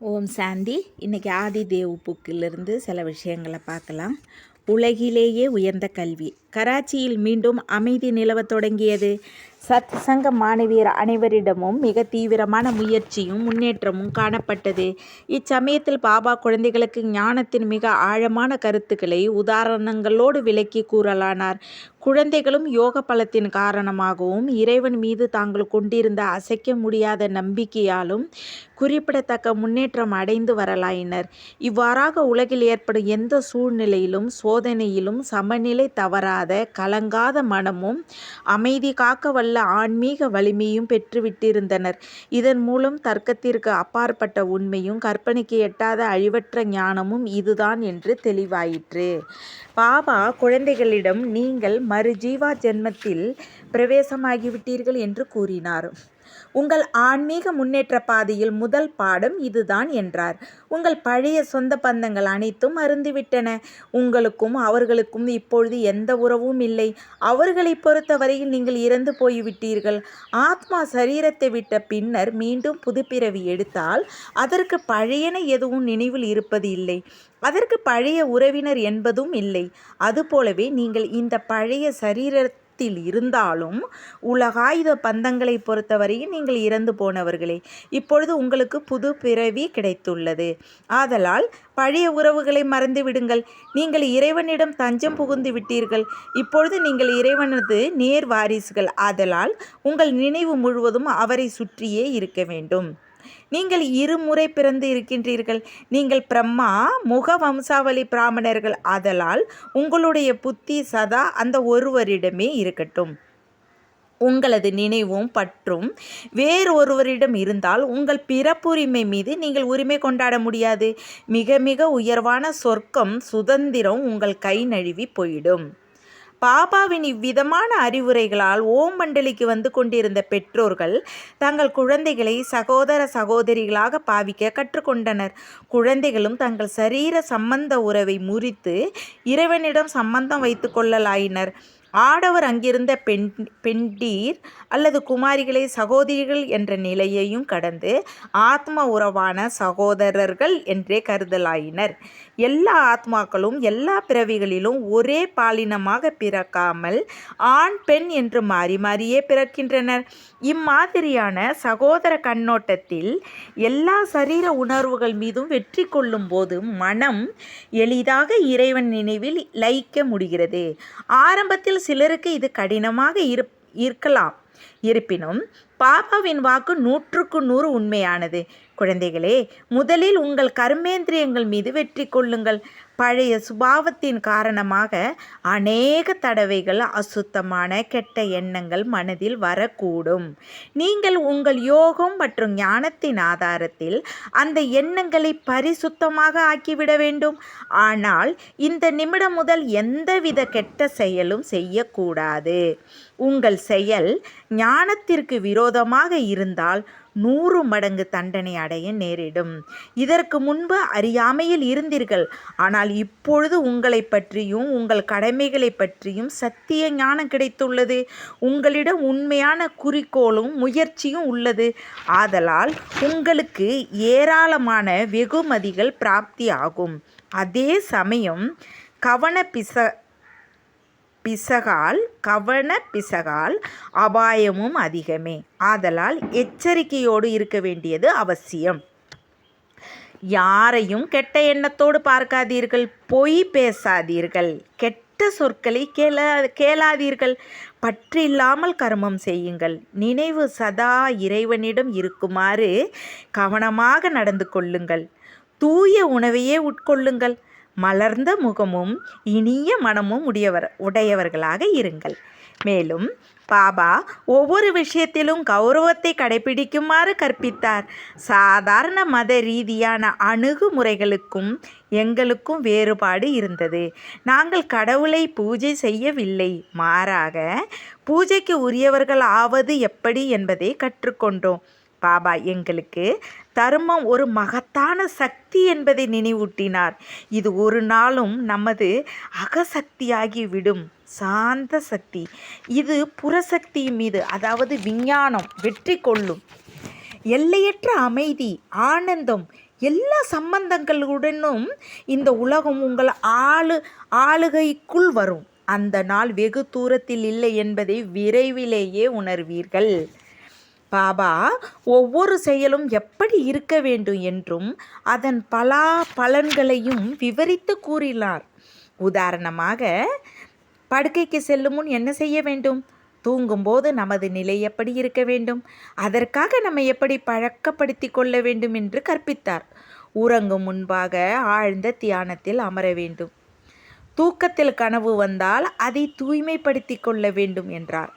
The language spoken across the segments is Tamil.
ஓம் சாந்தி. இன்றைக்கி ஆதி தேவ் புக்கிலிருந்து சில விஷயங்களை பார்க்கலாம். உலகிலேயே உயர்ந்த கல்வி. கராச்சியில் மீண்டும் அமைதி நிலவத் தொடங்கியது. சத் சங்க மாணவியர் அனைவரிடமும் மிக தீவிரமான முயற்சியும் முன்னேற்றமும் காணப்பட்டது. இச்சமயத்தில் பாபா குழந்தைகளுக்கு ஞானத்தின் மிக ஆழமான கருத்துக்களை உதாரணங்களோடு விளக்கி கூறலானார். குழந்தைகளும் யோக பலத்தின் காரணமாகவும் இறைவன் மீது தாங்கள் கொண்டிருந்த அசைக்க முடியாத நம்பிக்கையாலும் குறிப்பிடத்தக்க முன்னேற்றம் அடைந்து வரலாயினர். இவ்வாறாக உலகில் ஏற்படும் எந்த சூழ்நிலையிலும் சோதனையிலும் சமநிலை தவறாத கலங்காத மனமும் அமைதி காக்க வல்ல ஆன்மீக வலிமையும் பெற்றுவிட்டிருந்தனர். இதன் மூலம் தர்க்கத்திற்கு அப்பாற்பட்ட உண்மையும் கற்பனைக்கு எட்டாத அழிவற்ற ஞானமும் இதுதான் என்று தெளிவாயிற்று. பாபா குழந்தைகளிடம் நீங்கள் மறுஜீவா ஜென்மத்தில் பிரவேசமாகிவிட்டீர்கள் என்று கூறினார். உங்கள் ஆன்மீக முன்னேற்ற பாதையில் முதல் பாடம் இதுதான் என்றார். உங்கள் பழைய சொந்த பந்தங்கள் அனைத்தும் அருந்துவிட்டன. உங்களுக்கும் அவர்களுக்கும் இப்பொழுது எந்த உறவும் இல்லை. அவர்களை பொறுத்தவரையில் நீங்கள் இறந்து போய்விட்டீர்கள். ஆத்மா சரீரத்தை விட்ட பின்னர் மீண்டும் புதுப்பிறவி எடுத்தால் அதற்கு பழையன எதுவும் நினைவில் இருப்பது இல்லை. அதற்கு பழைய உறவினர் என்பதும் இல்லை. அதுபோலவே நீங்கள் இந்த பழைய சரீரத்தில் இருந்தாலும் உலகாயுத பந்தங்களை பொறுத்தவரையில் நீங்கள் இறந்து போனவர்களே. இப்பொழுது உங்களுக்கு புது பிறவி கிடைத்துள்ளது. ஆதலால் பழைய உறவுகளை மறந்து விடுங்கள். நீங்கள் இறைவனிடம் தஞ்சம் புகுந்து விட்டீர்கள். இப்பொழுது நீங்கள் இறைவனது நேர் வாரிசுகள். ஆதலால் உங்கள் நினைவு முழுவதும் அவரை சுற்றியே இருக்க வேண்டும். நீங்கள் இருமுறை பிறந்து இருக்கின்றீர்கள். நீங்கள் பிரம்மா முக வம்சாவளி பிராமணர்கள். ஆதலால் உங்களுடைய புத்தி சதா அந்த ஒருவரிடமே இருக்கட்டும். உங்களது நினைவும் பற்றும் வேறொருவரிடம் இருந்தால் உங்கள் பிறப்புரிமை மீது நீங்கள் உரிமை கொண்டாட முடியாது. மிக மிக உயர்வான சொர்க்கம் சுதந்திரம் உங்கள் கை நழுவி போயிடும். பாபாவின் இவ்விதமான அறிவுரைகளால் ஓம் மண்டலிக்கு வந்து கொண்டிருந்த பெற்றோர்கள் தங்கள் குழந்தைகளை சகோதர சகோதரிகளாக பாவிக்க கற்றுக்கொண்டனர். குழந்தைகளும் தங்கள் சரீர சம்பந்த உறவை முறித்து இறைவனிடம் சம்பந்தம் வைத்து கொள்ளலாயினர். ஆடவர் அங்கிருந்த பெண்டீர் அல்லது குமாரிகளை சகோதரிகள் என்ற நிலையையும் கடந்து ஆத்ம உறவான சகோதரர்கள் என்றே கருதலாயினர். எல்லா ஆத்மாக்களும் எல்லா பிறவிகளிலும் ஒரே பாலினமாக பிறக்காமல் ஆண் பெண் என்று மாறி மாறியே பிறக்கின்றனர். இம்மாதிரியான சகோதர கண்ணோட்டத்தில் எல்லா சரீர உணர்வுகள் மீதும் வெற்றி கொள்ளும் போது மனம் எளிதாக இறைவன் நினைவில் லயிக்க முடிகிறது. ஆரம்பத்தில் சிலருக்கு இது கடினமாக இருக்கலாம். இருப்பினும் பாபாவின் வாக்கு 100க்கு 100 உண்மையானது. குழந்தைகளே, முதலில் உங்கள் கர்மேந்திரியங்கள் மீது வெற்றி கொள்ளுங்கள். பழைய சுபாவத்தின் காரணமாக அநேக தடவைகள் அசுத்தமான கெட்ட எண்ணங்கள் மனதில் வரக்கூடும். நீங்கள் உங்கள் யோகம் மற்றும் ஞானத்தின் ஆதாரத்தில் அந்த எண்ணங்களை பரிசுத்தமாக ஆக்கிவிட வேண்டும். ஆனால் இந்த நிமிடம் முதல் எந்தவித கெட்ட செயலும் செய்யக்கூடாது. உங்கள் செயல் ஞானத்திற்கு விரோதமாக இருந்தால் 100 மடங்கு தண்டனை அடைய நேரிடும். இதற்கு முன்பு அறியாமையில் இருந்தீர்கள். ஆனால் இப்பொழுது உங்களை பற்றியும் உங்கள் கடமைகளை பற்றியும் சத்திய ஞானம் கிடைத்துள்ளது. உங்களிடம் உண்மையான குறிக்கோளும் முயற்சியும் உள்ளது. ஆதலால் உங்களுக்கு ஏராளமான வெகுமதிகள் பிராப்தி ஆகும். அதே சமயம் கவன பிசகால் அபாயமும் அதிகமே. ஆதலால் எச்சரிக்கையோடு இருக்க வேண்டியது அவசியம். யாரையும் கெட்ட எண்ணத்தோடு பார்க்காதீர்கள். பொய் பேசாதீர்கள். கெட்ட சொற்களை கேளாதீர்கள். பற்றில்லாமல் கர்மம் செய்யுங்கள். நினைவு சதா இறைவனிடம் இருக்குமாறு கவனமாக நடந்து கொள்ளுங்கள். தூய உணவையே உட்கொள்ளுங்கள். மலர்ந்த முகமும் இனிய மனமும் உடையவர்களாக இருங்கள். மேலும் பாபா ஒவ்வொரு விஷயத்திலும் கௌரவத்தை கடைபிடிக்குமாறு கற்பித்தார். சாதாரண மத ரீதியான அணுகுமுறைகளுக்கும் எங்களுக்கும் வேறுபாடு இருந்தது. நாங்கள் கடவுளை பூஜை செய்யவில்லை. மாறாக பூஜைக்கு உரியவர்கள் ஆவது எப்படி என்பதை கற்றுக்கொண்டோம். பாபா எங்களுக்கு தர்மம் ஒரு மகத்தான சக்தி என்பதை நினைவூட்டினார். இது ஒரு நாளும் நமது அகசக்தியாகி விடும். சாந்த சக்தி இது புறசக்தியின் மீது, அதாவது விஞ்ஞானம் வெற்றி கொள்ளும். எல்லையற்ற அமைதி, ஆனந்தம் எல்லா சம்பந்தங்களுடனும் இந்த உலகம் உங்கள் ஆளுகைக்குள் வரும். அந்த நாள் வெகு தூரத்தில் இல்லை என்பதை விரைவிலேயே உணர்வீர்கள். பாபா ஒவ்வொரு செயலும் எப்படி இருக்க வேண்டும் என்றும் அதன் பலன்களையும் விவரித்து கூறினார். உதாரணமாக, படுக்கைக்கு செல்லும் முன் என்ன செய்ய வேண்டும், தூங்கும்போது நமது நிலை எப்படி இருக்க வேண்டும், அதற்காக நம்மை எப்படி பழக்கப்படுத்தி கொள்ள வேண்டும் என்று கற்பித்தார். உறங்கும் முன்பாக ஆழ்ந்த தியானத்தில் அமர வேண்டும். தூக்கத்தில் கனவு வந்தால் அதை தூய்மைப்படுத்தி கொள்ள வேண்டும் என்றார்.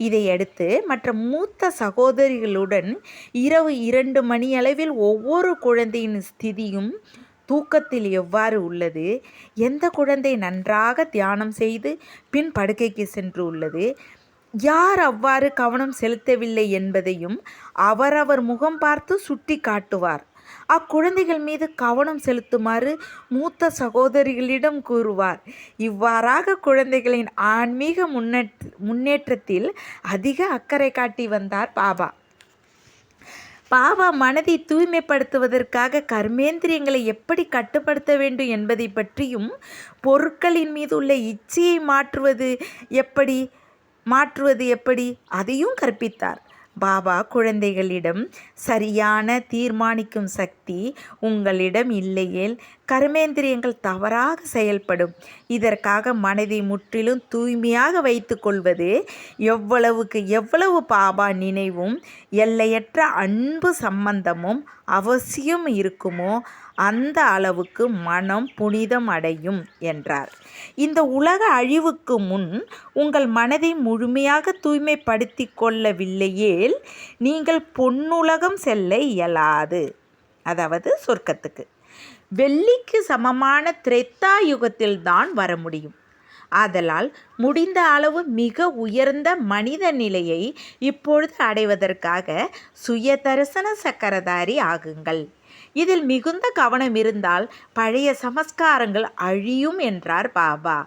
இதையடுத்து மற்ற மூத்த சகோதரிகளுடன் இரவு 2 மணியளவில் ஒவ்வொரு குழந்தையின் ஸ்திதியும் தூக்கத்தில் எவ்வாறு உள்ளது, எந்த குழந்தை நன்றாக தியானம் செய்து பின் படுக்கைக்கு சென்று உள்ளது, யார் அவ்வாறு கவனம் செலுத்தவில்லை என்பதையும் அவரவர் முகம் பார்த்து சுட்டி காட்டுவார். அக்குழந்தைகள் மீது கவனம் செலுத்துமாறு மூத்த சகோதரிகளிடம் கூறுவார். இவ்வாறாக குழந்தைகளின் ஆன்மீக முன்னேற்றத்தில் அதிக அக்கறை காட்டி வந்தார் பாபா. பாபா மனதை தூய்மைப்படுத்துவதற்காக கர்மேந்திரியங்களை எப்படி கட்டுப்படுத்த வேண்டும் என்பதை பற்றியும், பொருட்களின் மீது உள்ள இச்சையை மாற்றுவது எப்படி அதையும் கற்பித்தார். பாபா குழந்தைகளிடம் சரியான தீர்மானிக்கும் சக்தி உங்களிடம் இல்லையேல் கர்மேந்திரியங்கள் தவறாக செயல்படும். இதற்காக மனதை முற்றிலும் தூய்மையாக வைத்து கொள்வது எவ்வளவுக்கு எவ்வளவு பாபா நினைவும் எல்லையற்ற அன்பு சம்பந்தமும் அவசியம் இருக்குமோ அந்த அளவுக்கு மனம் புனிதம் அடையும் என்றார். இந்த உலக அழிவுக்கு முன் உங்கள் மனதை முழுமையாக தூய்மைப்படுத்தி கொள்ளவில்லையேல் நீங்கள் பொன்னுலகம் செல்ல இயலாது, அதாவது சொர்க்கத்துக்கு. வெள்ளிக்கு சமமான திரேத்தா யுகத்தில்தான் வர முடியும். ஆதலால் முடிந்த அளவு மிக உயர்ந்த மனித நிலையை இப்பொழுது அடைவதற்காக சுய தரிசன சக்கரதாரி ஆகுங்கள். இதில் மிகுந்த கவனம் இருந்தால் பழைய சமஸ்காரங்கள் அழியும் என்றார் பாபா.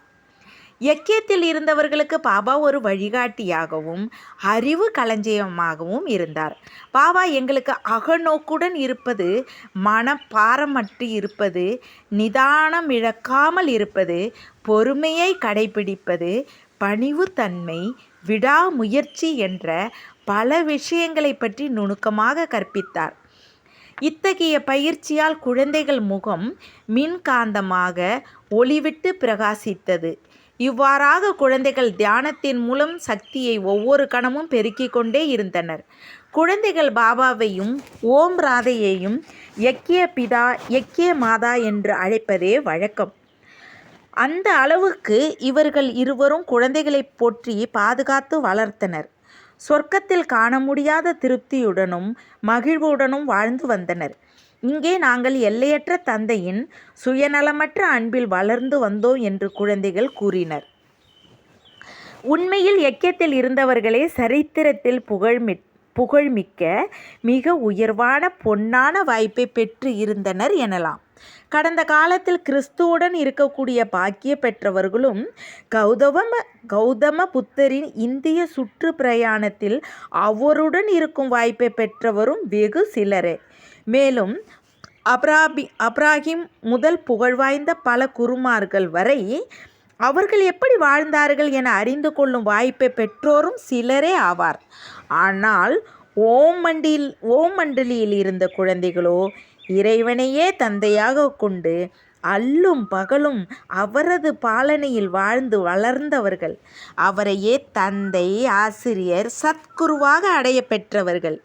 யக்கியத்தில் இருந்தவர்களுக்கு பாபா ஒரு வழிகாட்டியாகவும் அறிவு களஞ்சியமாகவும் இருந்தார். பாபா எங்களுக்கு அகநோக்குடன் இருப்பது, மனப்பாரமற்று இருப்பது, நிதானம் இழக்காமல் இருப்பது, பொறுமையை கடைபிடிப்பது, பணிவுத்தன்மை, விடாமுயற்சி என்ற பல விஷயங்களை பற்றி நுணுக்கமாக கற்பித்தார். இத்தகைய பயிற்சியால் குழந்தைகள் முகம் மின்காந்தமாக ஒளிவிட்டு பிரகாசித்தது. இவ்வாறாக குழந்தைகள் தியானத்தின் மூலம் சக்தியை ஒவ்வொரு கணமும் பெருக்கிக் கொண்டே இருந்தனர். குழந்தைகள் பாபாவையும் ஓம் ராதையையும் யக்கிய பிதா யக்கிய மாதா என்று அழைப்பதே வழக்கம். அந்த அளவுக்கு இவர்கள் இருவரும் குழந்தைகளை போற்றி பாதுகாத்து வளர்த்தனர். சொர்க்கத்தில் காண முடியாத திருப்தியுடனும் மகிழ்வுடனும் வாழ்ந்து வந்தனர். இங்கே நாங்கள் எல்லையற்ற தந்தையின் சுயநலமற்ற அன்பில் வளர்ந்து வந்தோம் என்று குழந்தைகள் கூறினர். உண்மையில் யக்கியத்தில் இருந்தவர்களே சரித்திரத்தில் புகழ்மிக்க மிக உயர்வான பொன்னான வாய்ப்பை பெற்று இருந்தனர் எனலாம். கடந்த காலத்தில் கிறிஸ்துவுடன் இருக்கக்கூடிய பாக்கிய பெற்றவர்களும் கௌதம புத்தரின் இந்திய சுற்றுப்பிரயாணத்தில் அவருடன் இருக்கும் வாய்ப்பை பெற்றவரும் வெகு சிலரே. மேலும் அப்ராஹிம் முதல் புகழ்வாய்ந்த பல குருமார்கள் வரை அவர்கள் எப்படி வாழ்ந்தார்கள் என அறிந்து கொள்ளும் வாய்ப்பை பெற்றோரும் சிலரே ஆவார். ஆனால் ஓம் மண்டலியில் இருந்த குழந்தைகளோ இறைவனையே தந்தையாக கொண்டு அல்லும் பகலும் அவரது பாலனையில் வாழ்ந்து வளர்ந்தவர்கள். அவரையே தந்தை, ஆசிரியர், சத்குருவாக அடைய பெற்றவர்கள்.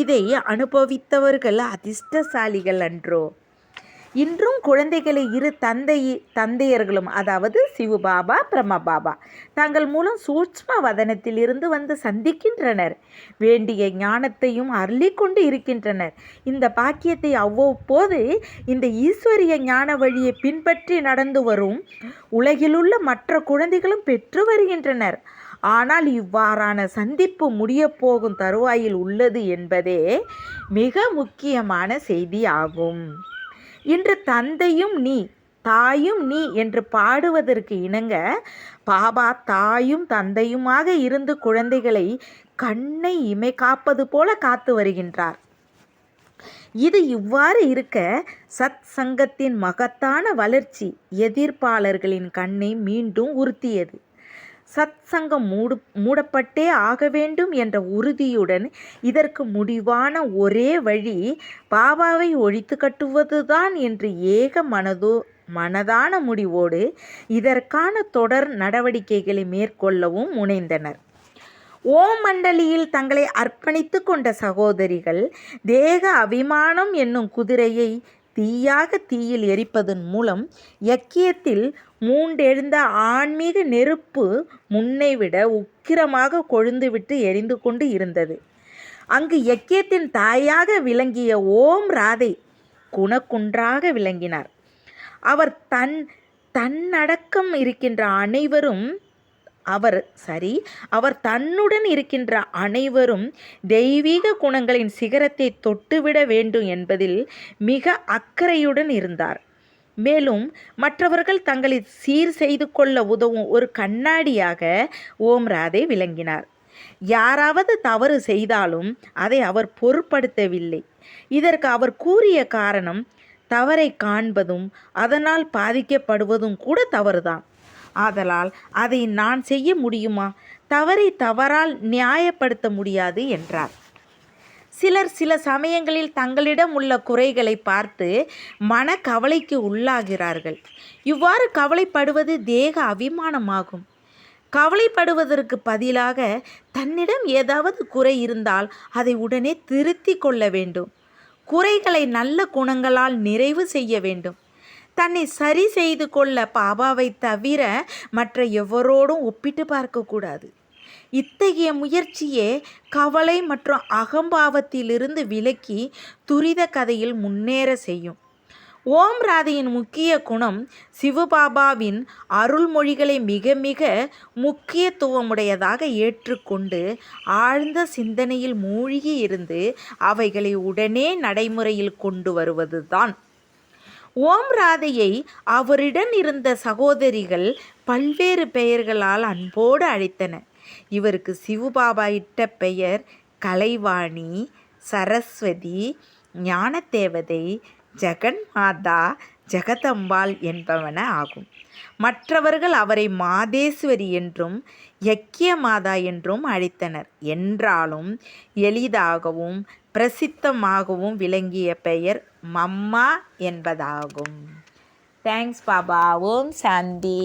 இதை அனுபவித்தவர்கள் அதிர்ஷ்டசாலிகள் அன்றோ? இன்றும் குழந்தைகளை இரு தந்தையர்களும், அதாவது சிவபாபா, பிரம்மபாபா தங்கள் மூலம் சூட்ச்ம வதனத்தில் இருந்து வந்து சந்திக்கின்றனர். வேண்டிய ஞானத்தையும் அருளிக்கொண்டு இருக்கின்றனர். இந்த பாக்கியத்தை அவ்வப்போது இந்த ஈஸ்வரிய ஞான வழியை பின்பற்றி நடந்து வரும் உலகிலுள்ள மற்ற குழந்தைகளும் பெற்று வருகின்றனர். ஆனால் இவ்வாறான சந்திப்பு முடியப் போகும் தருவாயில் உள்ளது என்பதே மிக முக்கியமான செய்தி ஆகும். இன்று தந்தையும் நீ தாயும் நீ என்று பாடுவதற்கு இணங்க பாபா தாயும் தந்தையுமாக இருந்து குழந்தைகளை கண்ணை இமை காப்பது போல காத்து வருகின்றார். இது இவ்வாறு இருக்க சத் சங்கத்தின் மகத்தான வளர்ச்சி எதிர்ப்பாளர்களின் கண்ணை மீண்டும் உறுத்தியது. சத் சங்கம் மூடப்பட்டே ஆக வேண்டும் என்ற உறுதியுடன் இதற்கு முடிவான ஒரே வழி பாபாவை ஒழித்து கட்டுவதுதான் என்று மனதான முடிவோடு இதற்கான தொடர் நடவடிக்கைகளை மேற்கொள்ளவும் முனைந்தனர். ஓம் மண்டலியில் தங்களை அர்ப்பணித்து கொண்ட சகோதரிகள் தேக அபிமானம் என்னும் குதிரையை தீயில் எரிப்பதன் மூலம் யக்கியத்தில் மூண்டெழுந்த ஆன்மீக நெருப்பு முன்னைவிட உக்கிரமாக கொழுந்துவிட்டு எரிந்து கொண்டு இருந்தது. அங்கு யக்கியத்தின் தாயாக விளங்கிய ஓம் ராதை குணக்குன்றாக விளங்கினார். அவர் தன்னடக்கம் இருக்கின்ற அனைவரும் அவர் தன்னுடன் இருக்கின்ற அனைவரும் தெய்வீக குணங்களின் சிகரத்தை தொட்டுவிட வேண்டும் என்பதில் மிக அக்கறையுடன் இருந்தார். மேலும் மற்றவர்கள் தங்களை சீர் செய்து கொள்ள உதவும் ஒரு கண்ணாடியாக ஓம் ராதை விளங்கினார். யாராவது தவறு செய்தாலும் அதை அவர் பொருட்படுத்தவில்லை. இதற்கு அவர் கூறிய காரணம் தவறை காண்பதும் அதனால் பாதிக்கப்படுவதும் கூட தவறுதான். ஆதலால் அதை நான் செய்ய முடியுமா? தவறை தவறால் நியாயப்படுத்த முடியாது என்றார். சிலர் சில சமயங்களில் தங்களிடம் உள்ள குறைகளை பார்த்து மன கவலைக்கு உள்ளாகிறார்கள். இவ்வாறு கவலைப்படுவது தேக அபிமானமாகும். கவலைப்படுவதற்கு பதிலாக தன்னிடம் ஏதாவது குறை இருந்தால் அதை உடனே திருத்தி கொள்ள வேண்டும். குறைகளை நல்ல குணங்களால் நிறைவு செய்ய வேண்டும். தன்னை சரி செய்து கொள்ள பாபாவை தவிர மற்ற எவரோடும் ஒப்பிட்டு பார்க்கக்கூடாது. இத்தகைய முயற்சியே கவலை மற்றும் அகம்பாவத்திலிருந்து விலக்கி துரித கதையில் முன்னேற செய்யும். ஓம் ராதையின் முக்கிய குணம் சிவபாபாவின் அருள்மொழிகளை மிக மிக முக்கியத்துவமுடையதாக ஏற்றுக்கொண்டு ஆழ்ந்த சிந்தனையில் மூழ்கி இருந்து அவைகளை உடனே நடைமுறையில் கொண்டு வருவதுதான். ஓம் ராதையை அவரிடம் இருந்த சகோதரிகள் பல்வேறு பெயர்களால் அன்போடு அழைத்தனர். இவருக்கு சிவபாபா இட்ட பெயர் கலைவாணி, சரஸ்வதி, ஞானதேவதை, ஜெகன்மாதா, ஜெகதம்பாள் என்பவன ஆகும். மற்றவர்கள் அவரை மாதேஸ்வரி என்றும் யக்கிய மாதா என்றும் அழைத்தனர். என்றாலும் எளிதாகவும் பிரசித்தமாகவும் விளங்கிய பெயர் மம்மா என்பதாகும். தேங்க்ஸ் பாபா. ஓம் சாந்தி.